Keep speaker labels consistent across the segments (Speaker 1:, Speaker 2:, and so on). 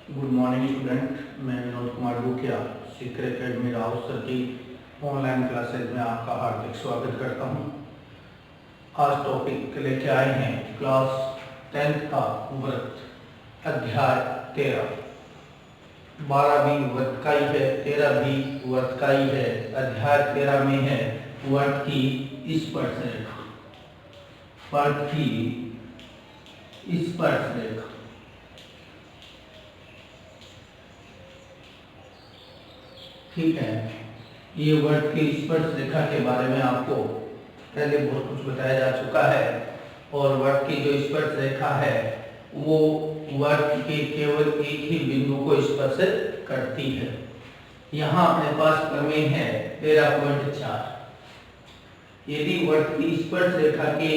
Speaker 1: Good morning student, मैं Vinod Kumar भूकिया Sikar academy Raut sir की online classes में आपका हार्दिक स्वागत करता हूं। आज टॉपिक लेके आए हैं क्लास 10th का व्रत अध्याय 13। 12 भी व्रत का ही है, 13 भी व्रत का ही है। अध्याय 13 में है व्रत की स्पर्श रेखा। व्रत की स्पर्श रेखा। ठीक है, ये वर्ड की स्पर्श रेखा के बारे में आपको पहले बहुत कुछ बताया जा चुका है। और वर्ड की जो स्पर्श रेखा है वो वर्ड के केवल एक ही बिंदु को स्पर्श करती है। यहाँ अपने पास प्रमेय है 13.4। यदि वर्ड की स्पर्श रेखा के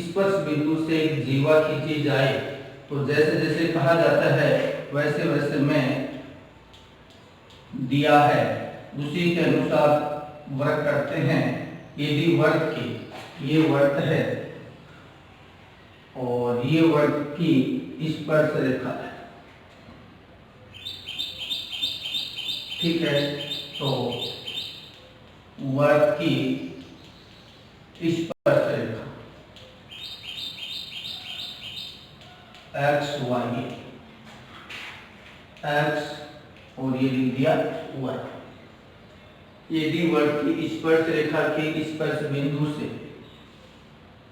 Speaker 1: स्पर्श बिंदु से एक जीवा खींची जाए तो जैसे जैसे कहा जाता है वैसे वैसे मैं दिया है उसी के अनुसार वर्ग करते हैं। यदि वर्ग की ये वर्ग है और ये वर्ग की स्पर्श रेखा है, ठीक है, तो वर्ग की स्पर्श रेखा एक्स वाई एक्स और ये लिख दिया y। यदि वर्ग की स्पर्श रेखा के स्पर्श बिंदु से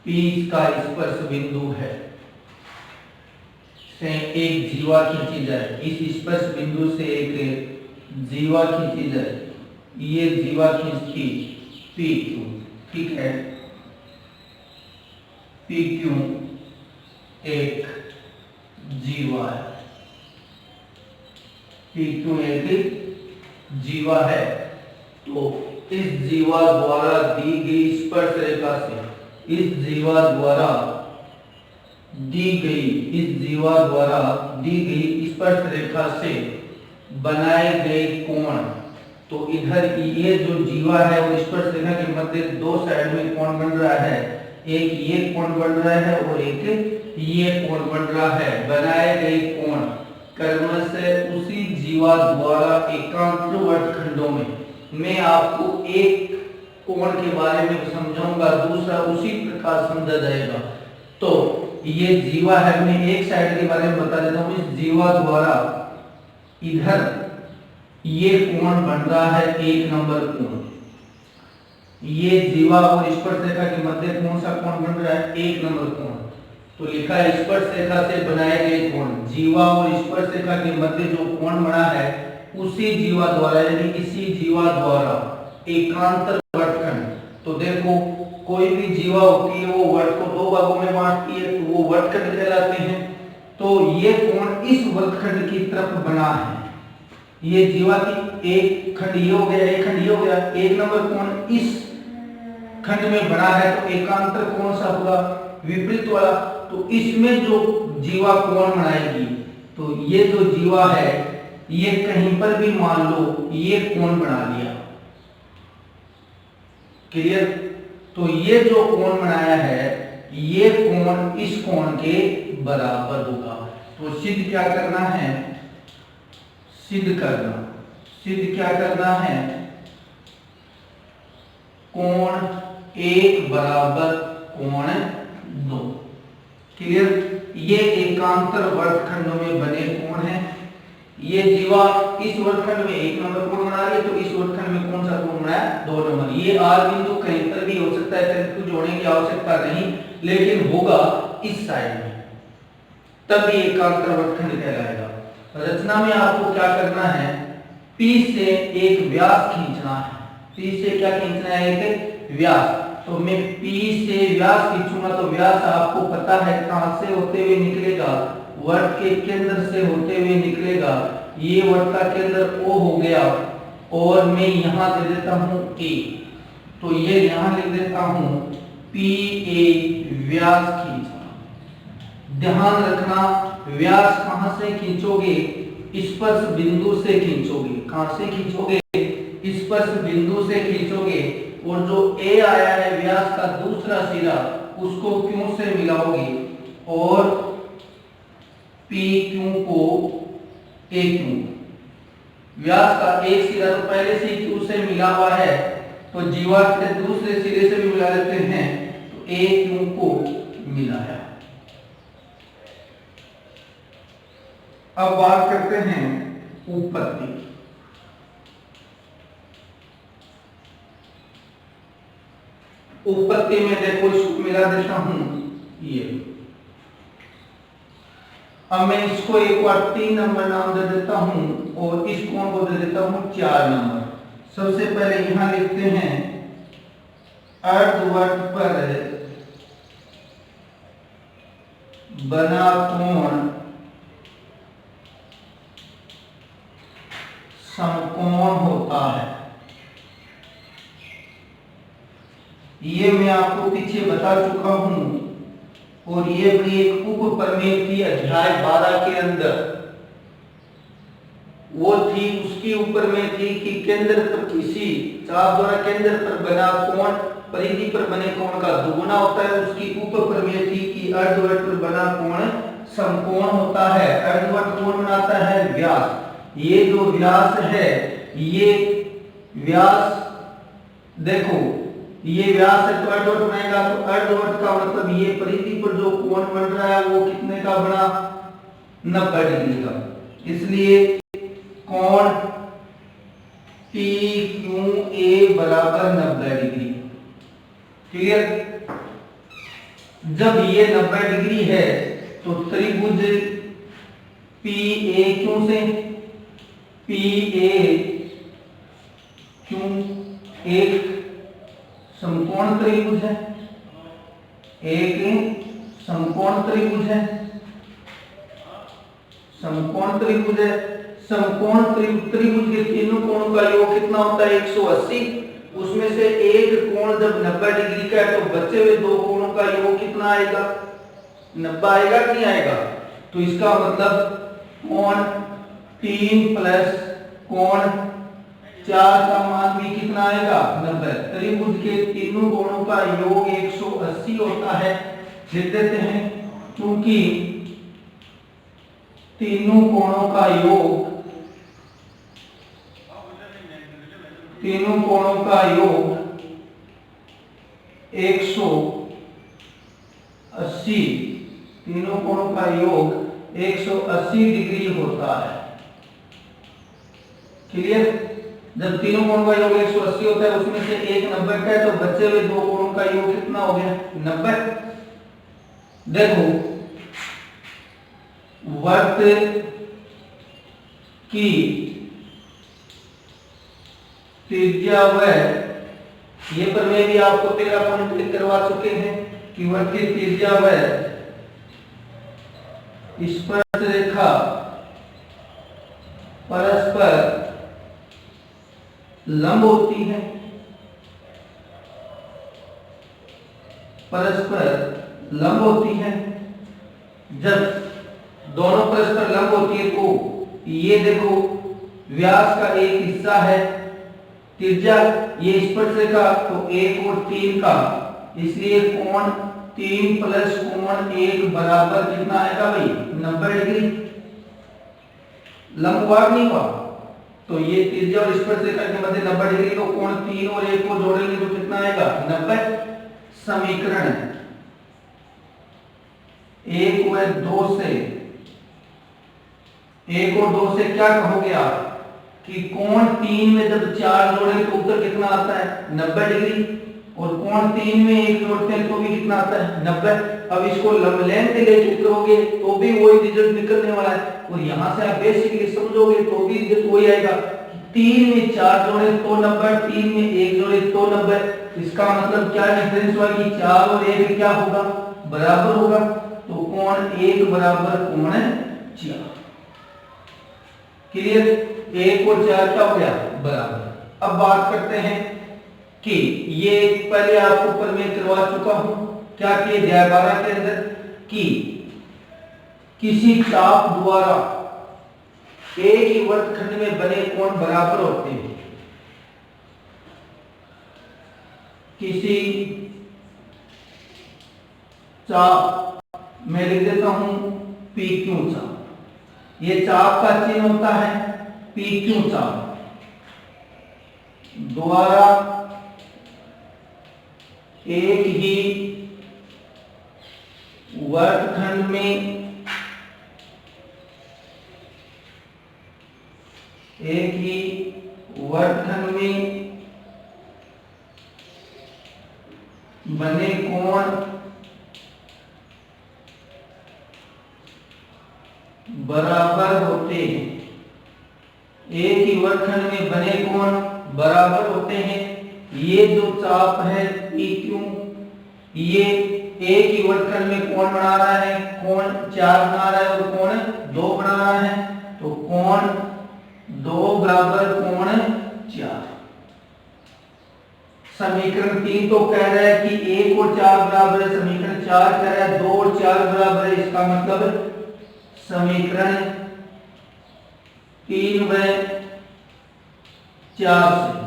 Speaker 1: P का स्पर्श बिंदु है से एक जीवा खींची जाए, इस स्पर्श बिंदु से एक जीवा खींची जाए, ये जीवा खींचती PQ, ठीक है, PQ एक जीवा है, PQ एक जीवा है। तो इस जीवा द्वारा दी गई स्पर्श रेखा से इस जीवा द्वारा दी गई स्पर्श रेखा से बनाए गए कोण, तो इधर ये जो जीवा है और स्पर्श रेखा के मध्य दो साइड में कोण बन रहा है। एक ये कोण बन रहा है और एक ये कोण बन रहा है। बनाए गए कोण क्रमशः उसी जीवा द्वारा एकांतर वर्गखंडों में, मैं आपको एक कोण के बारे में समझाऊंगा, दूसरा उसी प्रकार समझा जाएगा। तो ये जीवा है, मैं एक साइड के बारे में बता देता हूँ। इस जीवा द्वारा इधर ये कोण बन रहा है 1 नंबर कोण। ये जीवा और स्पर्श रेखा के मध्य कौन सा कोण बन रहा है? 1 नंबर कोण। तो लिखा है स्पर्श रेखा से बनाए गए कोण, जीवा और स्पर्श रेखा के मध्य जो कोण बना है उसी जीवा द्वारा, यानी इसी जीवा द्वारा एकांतर वर्गखंड। तो देखो कोई भी जीवा होती है वो वर्ग को 2 भागों में बांटती है, तो वो वर्गखंड कहलाते हैं। तो ये कोण इस वर्गखंड की तरफ बना है। ये जीवा की एक खंड ये हो गया, एक खंड ये हो गया, 1 नंबर कोण इस खंड में बना है, तो एकांतर कौन सा हुआ? विपरीत वाला। तो इसमें जो जीवा कोण बनाएगी, तो ये जो जीवा है ये कहीं पर भी मान लो ये कोण बना लिया, क्लियर? तो ये जो कोण बनाया है ये कोण इस कोण के बराबर होगा। तो सिद्ध क्या करना है? सिद्ध क्या करना है? कोण 1 बराबर कोण 2, क्लियर? ये एकांतर वर्गखंडों में बने कोण हैं। ये जीवा इस वर्गखंड में 1 नंबर कोण बना रही है, तो इस वर्गखंड में कौन सा कोण बनाया? 2 नंबर। ये आर बिंदु कहीं पर भी हो सकता है, कहीं जोड़ने की आवश्यकता नहीं, लेकिन होगा इस साइड में, तब ये एकांतर वर्गखंड कहलाएगा। रचना में आपको क्या करना है? P से एक व्यास खींचना है। P से क्या खींचना है? एक व्यास। तो मैं P से व्यास खींचूंगा, तो व्यास आपको पता है कहां से होते हुए निकलेगा? वर्ग के केंद्र से होते हुए निकलेगा। ये वर्ग का केंद्र O हो गया, और मैं यहां दे देता हूं A, तो ये यहां लिख देता हूं PA व्यास खींचना। ध्यान रखना, व्यास कहां से खींचोगे? स्पर्श बिंदु से खींचोगे। कहां से खींचोगे? स्पर्श बिंदु से खींचोगे, और जो A आया है व्यास का दूसरा सिरा, उसको Q से मिलाओगे और PQ को ए क्यू। व्यास का एक सिरा तो पहले से ही क्यू से मिला हुआ है, तो जीवा के दूसरे सिरे से भी मिला लेते हैं, तो ए क्यू को मिलाया। अब बात करते हैं उत्पत्ति। उत्पत्ति में देखो इसको मिला देता हूं ये। अब मैं इसको एक बार 3 नंबर नाम दे देता हूं और इस कोण को दे देता हूं 4 नंबर। सबसे पहले यहां लिखते हैं अर्धवर्त पर बना कोण समकोण होता है। ये मैं आपको पीछे बता चुका हूं, और ये भी एक उप प्रमेय थी अध्याय 12 के अंदर। वो थी उसकी ऊपर में थी कि केंद्र पर किसी चाप द्वारा केंद्र पर बना कोण परिधि पर बने कोण का दुगुना होता है। उसकी उप प्रमेय थी कि अर्धवर्त पर बना कोण समकोण होता है। अर्धवर्त कोण बनाता है व्यास। ये जो व्यास है, ये व्यास देखो, ये व्यास है तो अर्धवर्त बनेगा, तो अर्धवर्त का मतलब ये परिधि पर जो कोण बन रहा है वो कितने का बना, 90 डिग्री का। इसलिए कोण PQA बराबर 90 डिग्री। क्लियर? जब ये 90 डिग्री है तो त्रिभुज PAQ से PAQ एक समकोण त्रिभुज है, एक समकोण त्रिभुज है, समकोण त्रिभुज है। समकोण त्रिभुज के तीनों कोणों का योग कितना होता है, 180। उसमें से एक कोण जब 90 डिग्री का है तो बचे हुए दो कोणों का योग कितना आएगा, 90 आएगा कि नहीं आएगा। तो इसका मतलब कोण 3 प्लस कोण 4 का मान भी कितना आएगा, 90। त्रिभुज के तीनों कोणों का योग 180 होता है। लिख देते हैं, क्योंकि तीनों कोणों का योग, तीनों कोणों का योग 180, तीनों कोणों का योग 180 डिग्री होता है। क्लियर? जब तीनों कोणों का योग 180 होता है, उसमें से एक 90 का है, तो बचे हुए दो कोणों का योग कितना हो गया, 90। देखो, वर्त की त्रिज्या व, ये प्रमेय भी आपको 13 पॉइंट लिख करवा चुके हैं कि वर्त की त्रिज्या व स्पर्शरेखा परस्पर लंब होती है, परस्पर लंब होती है। जब दोनों परस्पर लंब होती है तो ये देखो व्यास का एक हिस्सा है, त्रिज्या ये स्पर्शरेखा तो 1 और 3 का, इसलिए कोण 3 प्लस कोण 1 बराबर कितना आएगा भाई, 90 डिग्री। लंबवार नहीं हुआ, तो ये त्रिज्या और स्पर्शरेखा के मध्य 90 डिग्री, तो कोण 3 और 1 को जोड़ेंगे तो कितना आएगा, 90। समीकरण 1 व 2 से, 1 और 2 से क्या कहोगे आप कि कोण 3 में जब 4 जोड़े तो उत्तर कितना आता है, 90 डिग्री, और कोण 3 में 1 जोड़ते हैं तो भी कितना आता है, 90। अब इसको लंब लेंथ लेके करोगे तो भी वही रिजल्ट निकलने वाला है, और यहां से आप बेसिकली समझोगे तो भी रिजल्ट वही आएगा। 3 में 4 जोड़े तो 90, 3 में 1 जोड़े तो 90। इसका मतलब क्या डिफरेंस हुआ कि 4 और 1 क्या होगा, बराबर होगा, तो कोण 1 बराबर कोण 4। क्लियर? 1 और 4 क्या हो गया, बराबर। अब बात करते हैं कि ये पहले आपको प्रमेय करवा चुका हूं, क्या कि अध्याय 12 के अंदर, कि किसी चाप द्वारा एक ही वर्तखंड में बने कोण बराबर होते हैं। किसी चाप, मैं लिख देता हूं PQ चाप, ये चाप का चिन्ह होता है PQ चाप द्वारा एक ही वर्गखंड में बने कोण बराबर होते हैं। एक ही वर्गखंड में बने कोण बराबर होते हैं। ये जो चाप है PQ, ये एक ही वर्गखंड में कोण बना रहा है, कोण 4 बना रहा है और कोण 2 बना रहा है। तो कोण 2 बराबर कोण 4। समीकरण 3 तो कह रहा है कि 1 और 4 बराबर है, समीकरण 4 कह रहा है 2 और 4 बराबर है। इसका मतलब समीकरण 3 व 4 से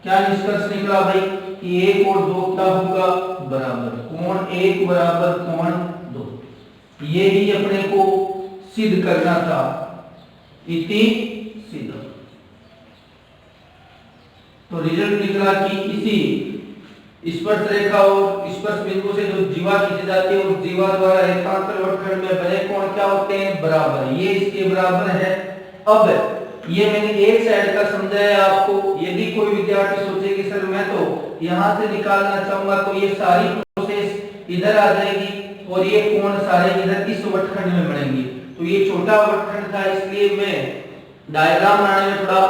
Speaker 1: क्या निष्कर्ष निकला भाई कि 1 और 2 क्या होगा बराबर, कोण 1 बराबर कोण 2। ये ही अपने को सिद्ध करना था, इति सिद्ध। तो रिजल्ट निकला कि किसी स्पर्श रेखा और स्पर्श बिंदु से जो जीवा खींची जाती है उस जीवा द्वारा एकांतर वर्गखंड में बने कोण क्या होते हैं बराबर, ये इसके बराबर है। अब ये मैंने एक साइड का समझाया आपको। यदि कोई विद्यार्थी सोचे कि सर मैं तो यहां से निकालना चाहूंगा, तो ये सारी प्रोसेस इधर आ जाएगी और ये कोण सारे इधर इस वर्गखंड में बनेंगे। तो ये छोटा वर्गखंड था, इसलिए मैं डायग्राम बनाने में थोड़ा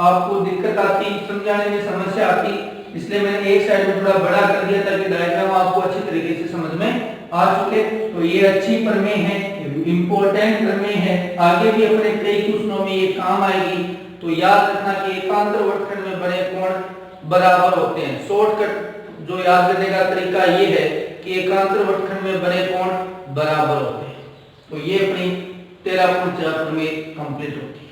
Speaker 1: आपको दिक्कत आती, समझाने में समस्या आती, इसलिए मैंने एक साइड में थोड़ा बड़ा कर दिया ताकि डायग्राम आपको अच्छी तरीके से समझ में आ चुके। तो ये अच्छी प्रमेय है, इंपॉर्टेंट प्रमेय है, आगे भी अपने कई क्वेश्चनों में ये काम आएगी। तो याद रखना कि एकांतर वर्गखंड में बने कोण बराबर होते हैं। शॉर्टकट जो याद करने का तरीका ये है कि एकांतर वर्गखंड में बने कोण बराबर होते हैं। तो ये अपनी 13.4 प्रमेय कंप्लीट होती है।